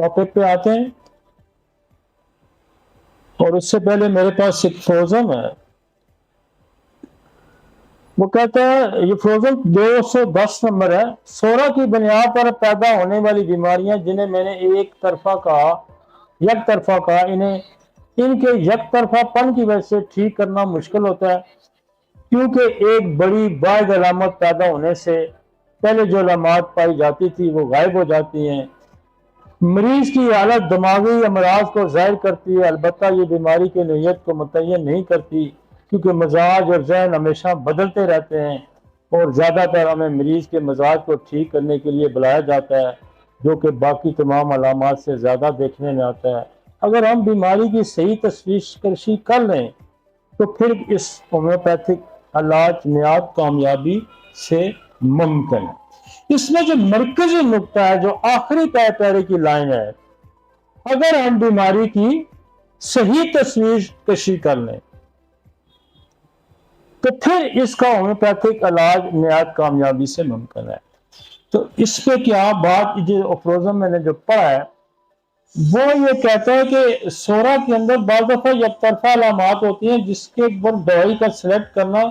Topic پہ آتے ہیں، اور اس سے پہلے میرے پاس ایک فروزن ہے، وہ کہتا ہے، یہ فروزن 210 نمبر ہے، سورہ کی بنیاد پر پیدا ہونے والی بیماریاں جنہیں میں نے یک طرفہ کہا، ان کے یک طرفہ پن کی وجہ سے ٹھیک کرنا مشکل ہوتا ہے، کیونکہ ایک بڑی بعض علامت پیدا ہونے سے پہلے جو علامات پائی جاتی تھی وہ غائب ہو جاتی ہیں۔ مریض کی حالت دماغی امراض کو ظاہر کرتی ہے، البتہ یہ بیماری کی نوعیت کو متعین نہیں کرتی، کیونکہ مزاج اور ذہن ہمیشہ بدلتے رہتے ہیں، اور زیادہ تر ہمیں مریض کے مزاج کو ٹھیک کرنے کے لیے بلایا جاتا ہے، جو کہ باقی تمام علامات سے زیادہ دیکھنے میں آتا ہے۔ اگر ہم بیماری کی صحیح تشخیص کر لیں تو پھر اس ہومیوپیتھک علاج نہایت کامیابی سے ممکن ہے۔ اس میں جو مرکزی نقطہ ہے، جو آخری پیرے کی لائن ہے، اگر ہم بیماری کی صحیح تصویر کشی کر لیں تو پھر اس کا ہومیوپیتھک علاج نہایت کامیابی سے ممکن ہے۔ تو اس پہ کیا بات، جو افروزم میں نے جو پڑھا ہے وہ یہ کہتا ہے کہ سورہ کے اندر بعض دفعہ یک طرفہ علامات ہوتی ہیں جس کے اوپر دوائی کا سلیکٹ کرنا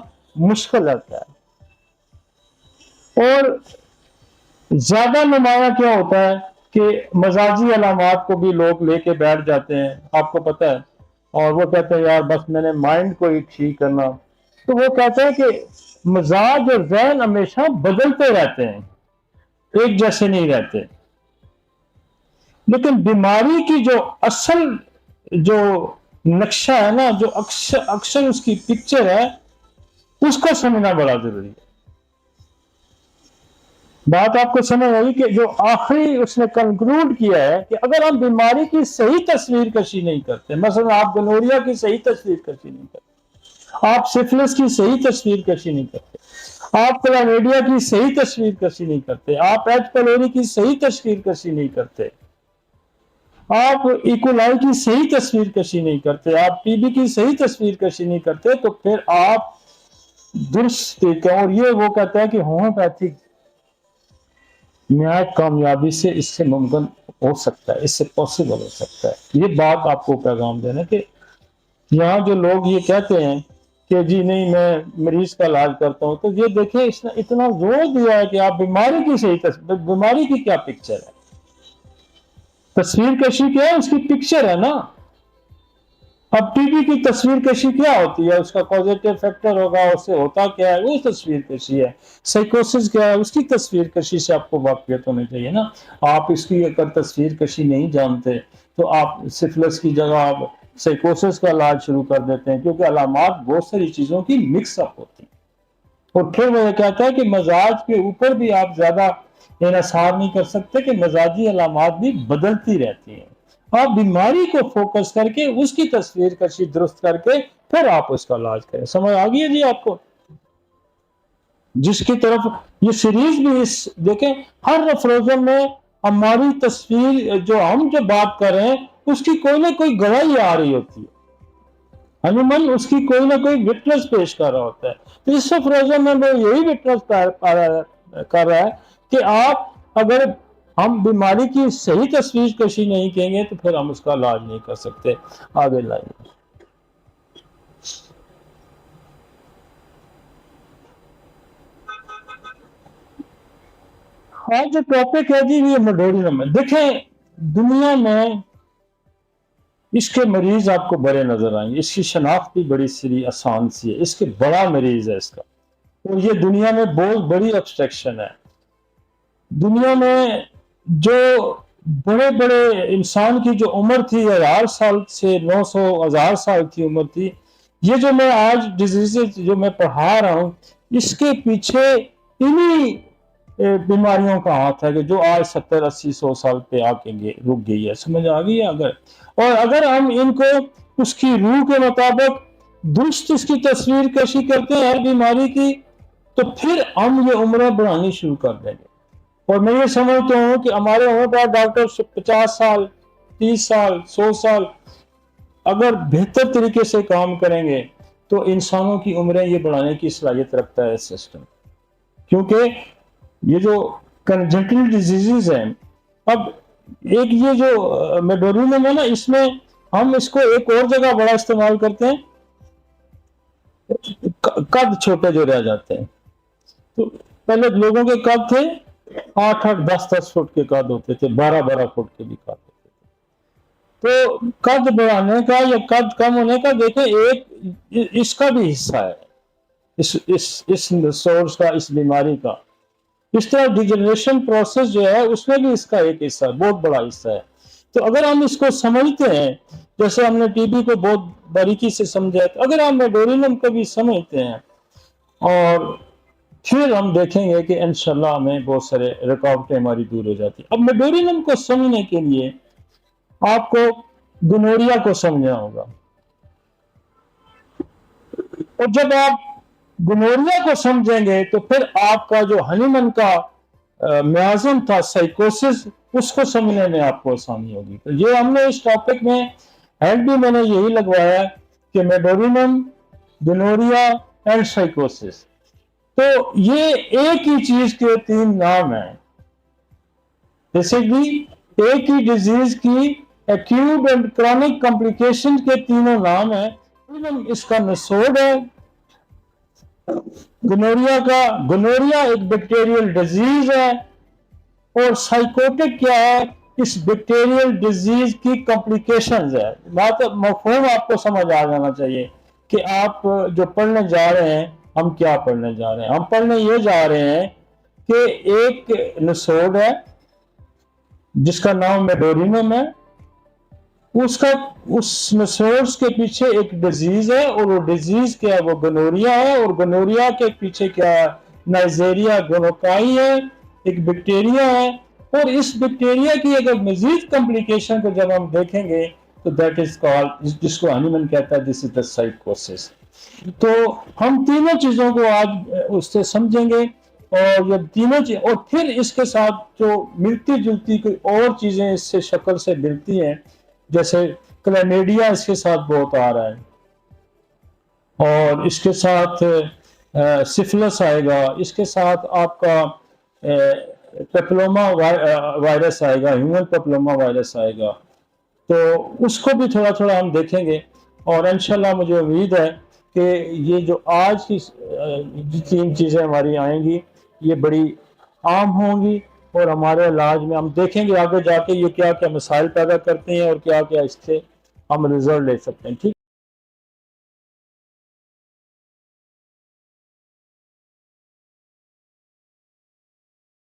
مشکل رہتا ہے، اور زیادہ نمایاں کیا ہوتا ہے کہ مزاجی علامات کو بھی لوگ لے کے بیٹھ جاتے ہیں، آپ کو پتہ ہے، اور وہ کہتے ہیں یار بس میں نے مائنڈ کو ہی ٹھیک کرنا۔ تو وہ کہتے ہیں کہ مزاج اور ذہن ہمیشہ بدلتے رہتے ہیں، ایک جیسے نہیں رہتے، لیکن بیماری کی جو اصل جو نقشہ ہے نا، جو اکثر اس کی پکچر ہے، اس کو سمجھنا بڑا ضروری ہے۔ بات آپ کو سمجھ آئی کہ جو آخری اس نے کنکلوڈ کیا ہے کہ اگر ہم بیماری کی صحیح تصویر کشی نہیں کرتے، مثلا آپ گنوریا کی صحیح تصویر کشی نہیں کرتے، آپ سفلس کی صحیح تصویر کشی نہیں کرتے، آپ کلامیڈیا کی صحیح تصویر کشی نہیں کرتے، آپ ایچ پیلوری کی صحیح تصویر کشی نہیں کرتے، آپ ایکولائی کی صحیح تصویر کشی نہیں کرتے، آپ ٹی بی کی صحیح تصویر کشی نہیں کرتے، تو پھر آپ درست دیتے ہیں۔ اور یہ وہ کہتا ہے کہ ہومیوپیتھک نہایت کامیابی سے اس سے ممکن ہو سکتا ہے، اس سے پاسبل ہو سکتا ہے۔ یہ بات آپ کو پیغام دینا کہ یہاں جو لوگ یہ کہتے ہیں کہ جی نہیں میں مریض کا علاج کرتا ہوں، تو یہ دیکھیں اس نے اتنا زور دیا ہے کہ آپ بیماری کی صحیح تصویر، بیماری کی کیا پکچر ہے، تصویر کشی کیا ہے، اس کی پکچر ہے نا۔ اب ٹی بی کی تصویر کشی کیا ہوتی ہے، اس کا پازیٹیو فیکٹر ہوگا، اس سے ہوتا کیا ہے، وہ تصویر کشی ہے۔ سائیکوسس کیا ہے، اس کی تصویر کشی سے آپ کو واقفیت ہونی چاہیے نا۔ آپ اس کی اگر تصویر کشی نہیں جانتے تو آپ سفلس کی جگہ آپ سائیکوسس کا علاج شروع کر دیتے ہیں، کیونکہ علامات بہت ساری چیزوں کی مکس اپ ہوتی ہیں۔ اور پھر وہ یہ کہتا ہے کہ مزاج کے اوپر بھی آپ زیادہ انحصار نہیں کر سکتے، کہ مزاجی علامات بھی بدلتی رہتی ہیں۔ آپ بیماری کو فوکس کر کے اس کی تصویر کشی درست کر کے پھر آپ اس کا علاج کریں۔ سمجھ آ گئی ہے جی آپ کو؟ جس کی طرف یہ سیریز بھی اس دیکھیں، ہر افروزن میں ہماری تصویر جو ہم جو بات کر رہے ہیں اس کی کوئی نہ کوئی گواہی آ رہی ہوتی ہے، عموماً اس کی کوئی نہ کوئی وٹنس پیش کر رہا ہوتا ہے۔ تو اس افروزن میں وہ یہی وٹنس کر رہا ہے کہ آپ اگر ہم بیماری کی صحیح تصویر کشی نہیں کہیں گے تو پھر ہم اس کا علاج نہیں کر سکتے۔ آگے لائیں۔ آج جو ٹاپک ہے جی یہ موڈورینم ہے۔ دیکھیں دنیا میں اس کے مریض آپ کو بڑے نظر آئیں گے، اس کی شناخت بھی بڑی سی آسان سی ہے، اس کے بڑا مریض ہے اس کا، اور یہ دنیا میں بہت بڑی ابسٹریکشن ہے۔ دنیا میں جو بڑے بڑے انسان کی جو عمر تھی 1000 سال سے 900 1000 سال کی عمر تھی، یہ جو میں آج ڈیزیز جو میں پڑھا رہا ہوں اس کے پیچھے انہی بیماریوں کا ہاتھ ہے کہ جو آج 70 80 100 سال پہ آ کے رک گئی ہے۔ سمجھ آ گئی ہے؟ اگر ہم ان کو اس کی روح کے مطابق درست اس کی تصویر کشی کرتے ہیں ہر بیماری کی، تو پھر ہم یہ عمریں بڑھانی شروع کر دیں گے۔ اور میں یہ سمجھتا ہوں کہ ہمارے ہومیوپیتھ ڈاکٹر 50 سال 30 سال 100 سال اگر بہتر طریقے سے کام کریں گے تو انسانوں کی عمریں یہ بڑھانے کی صلاحیت رکھتا ہے سسٹم، کیونکہ یہ جو کنجنٹل ڈیزیزز ہیں، اب ایک یہ جو میڈورینم ہے نا، اس میں ہم اس کو ایک اور جگہ بڑا استعمال کرتے ہیں، قد چھوٹے جو رہ جاتے ہیں. تو پہلے لوگوں کے قد تھے 8-8 10-10 فٹ کے قد ہوتے تھے، 12-12 فٹ کے بھی قد ہوتے تھے. تو قد بڑھانے کا یا قد کم ہونے کا دیکھیں ایک اس کا بھی حصہ ہے، اس سورس کا، اس بیماری کا. اس طرح ڈیجنریشن پروسیس جو ہے اس میں بھی اس کا ایک حصہ ہے، بہت بڑا حصہ ہے. تو اگر ہم اس کو سمجھتے ہیں، جیسے ہم نے ٹی بی کو بہت باریکی سے سمجھا، تو اگر ہم میڈورینم کو بھی سمجھتے ہیں اور پھر ہم دیکھیں گے کہ انشاءاللہ ہمیں بہت سارے رکاوٹیں ہماری دور ہو جاتی. اب میڈورینم کو سمجھنے کے لیے آپ کو گنوریا کو سمجھنا ہوگا، اور جب آپ گنوریا کو سمجھیں گے تو پھر آپ کا جو ہنیمن کا میازم تھا سائیکوسس، اس کو سمجھنے میں آپ کو آسانی ہوگی. تو یہ ہم نے اس ٹاپک میں ہیڈ بھی میں نے یہی لگوایا کہ میڈورینم، گنوریا اینڈ سائیکوسس. تو یہ ایک ہی چیز کے 3 نام ہیں. بیسیکلی ایک ہی ڈیزیز کی ایکیوٹ اینڈ کرونک کمپلیکیشن کے تینوں نام ہیں. اس کا نسوڈ ہے گنوریا ایک بیکٹیریل ڈیزیز ہے، اور سائیکوٹک کیا ہے؟ اس بیکٹیریل ڈیزیز کی کمپلیکیشنز ہے. بات مفہوم آپ کو سمجھ آ جانا چاہیے کہ آپ جو پڑھنے جا رہے ہیں، ہم کیا پڑھنے جا رہے ہیں. ہم پڑھنے یہ جا رہے ہیں کہ ایک نسوڈ ہے جس کا نام میڈورینم ہے، اس نسوڈس کے پیچھے ایک ڈیزیز ہے، اور وہ ڈیزیز کیا ہے؟ وہ گنوریا ہے. اور گنوریا کے پیچھے کیا ہے؟ نائزیریا گونوکائی ہے، ایک بیکٹیریا ہے. اور اس بیکٹیریا کی اگر مزید کمپلیکیشن کو جب ہم دیکھیں گے تو دیٹ از کالڈ، جس کو ہنیمن کہتا ہے، دس از دا سائیکوسس. تو ہم تینوں چیزوں کو آج اس سے سمجھیں گے، اور یہ تینوں چیز، اور پھر اس کے ساتھ جو ملتی جلتی کوئی اور چیزیں اس سے شکل سے ملتی ہیں، جیسے کلیمیڈیا اس کے ساتھ بہت آ رہا ہے، اور اس کے ساتھ سفلس آئے گا، اس کے ساتھ آپ کا پیپلوما وائرس آئے گا، ہیومن پیپلوما وائرس آئے گا. تو اس کو بھی تھوڑا تھوڑا ہم دیکھیں گے. اور انشاءاللہ مجھے امید ہے کہ یہ جو آج کی 3 چیزیں ہماری آئیں گی، یہ بڑی عام ہوں گی، اور ہمارے علاج میں ہم دیکھیں گے آگے جا کے یہ کیا کیا مسائل پیدا کرتے ہیں، اور کیا کیا اس سے ہم رزلٹ لے سکتے ہیں. ٹھیک